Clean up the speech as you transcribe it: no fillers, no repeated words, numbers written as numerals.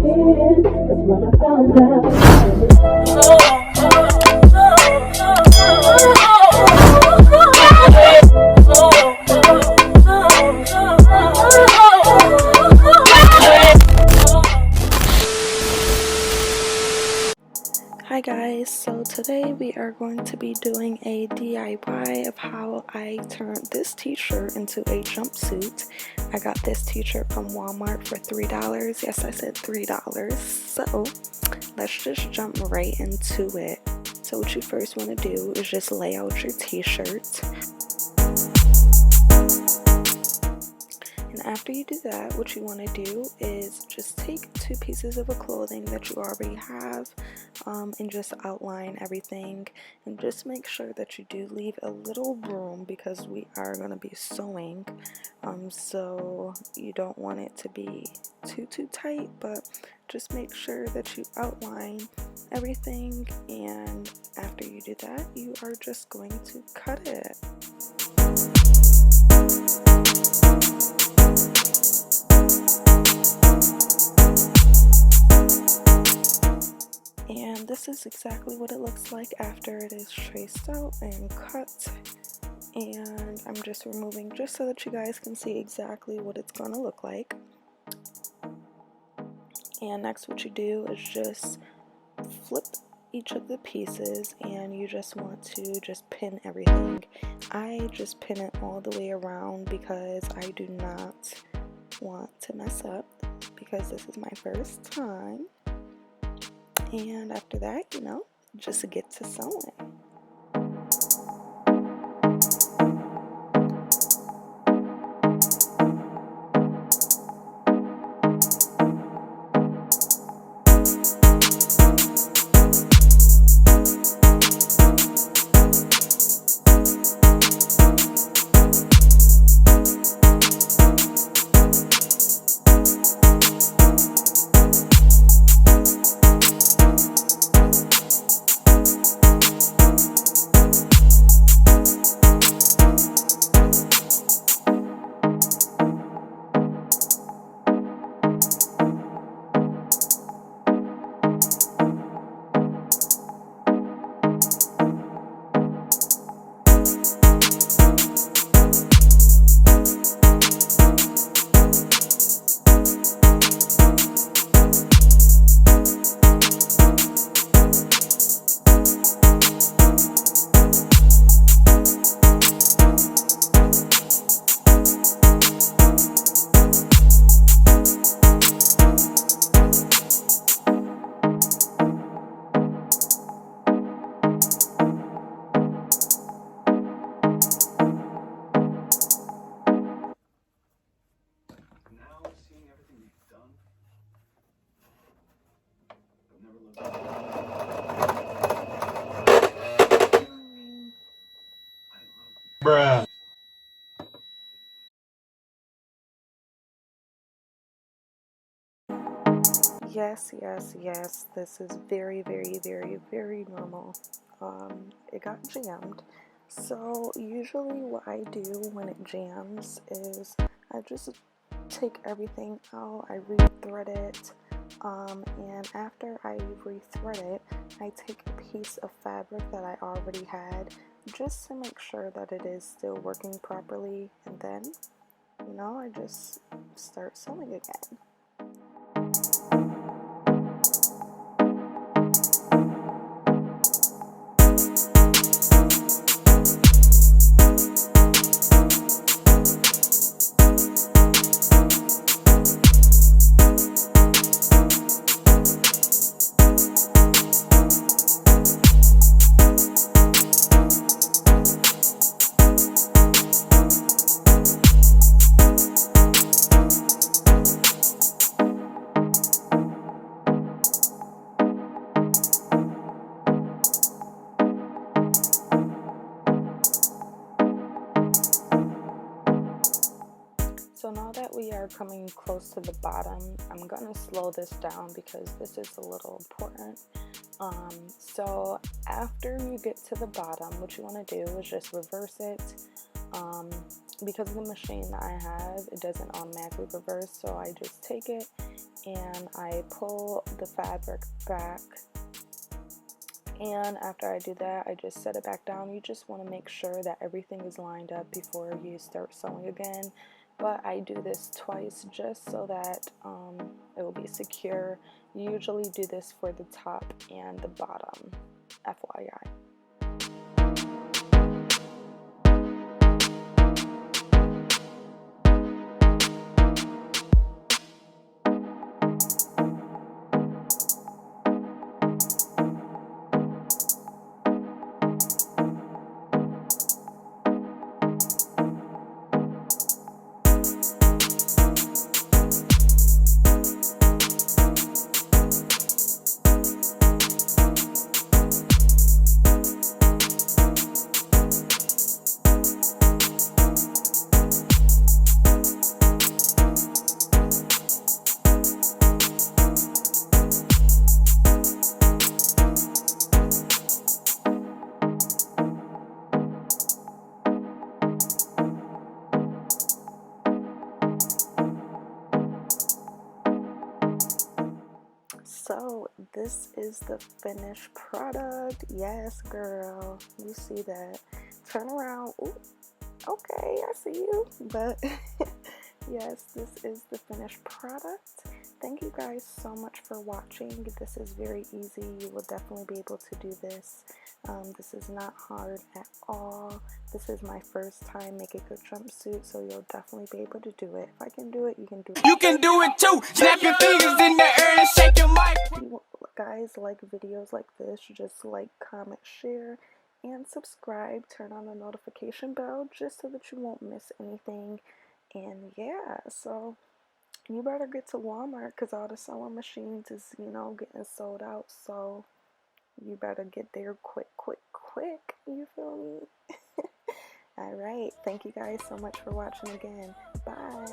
cheating. That's what I found out. Hi guys, so today we are going to be doing a DIY of how I turned this t-shirt into a jumpsuit. I got this t-shirt from Walmart for $3. Yes, I said $3. So let's just jump right into it. So what you first want to do is just lay out your t-shirt. And after you do that, what you want to do is just take two pieces of a clothing that you already have and just outline everything, and just make sure that you do leave a little room because we are going to be sewing, so you don't want it to be too tight, but just make sure that you outline everything, and after you do that, you are just going to cut it. And this is exactly what it looks like after it is traced out and cut. And I'm just removing just so that you guys can see exactly what it's going to look like. And next what you do is just flip each of the pieces, and you just want to just pin everything. I just pin it all the way around because I do not want to mess up, because this is my first time. And after that, you know, just get to sewing. Bruh. Yes, this is very normal. It got jammed. So usually what I do when it jams is I just take everything out, I re-thread it, and after I re-thread it, I take a piece of fabric that I already had just to make sure that it is still working properly, and then, you know, I just start sewing again. So now that we are coming close to the bottom, I'm gonna slow this down because this is a little important. So after you get to the bottom, what you want to do is just reverse it. Because of the machine that I have, it doesn't automatically reverse, so I just take it and I pull the fabric back. And after I do that, I just set it back down. You just want to make sure that everything is lined up before you start sewing again. But I do this twice just so that it will be secure. You usually do this for the top and the bottom, FYI. So this is the finished product. Yes, girl, you see that. Turn around. Ooh, okay, I see you. But yes, this is the finished product. Thank you guys so much for watching. This is very easy. You will definitely be able to do this. This is not hard at all. This is my first time making a jumpsuit, so you'll definitely be able to do it. If I can do it, you can do it. You can do it too. Snap your fingers in the air and shake your mic. If you guys like videos like this, just like, comment, share, and subscribe. Turn on the notification bell just so that you won't miss anything. And yeah, so you better get to Walmart because all the sewing machines is, you know, getting sold out. So you better get there quick. You feel me? Alright, thank you guys so much for watching again. Bye.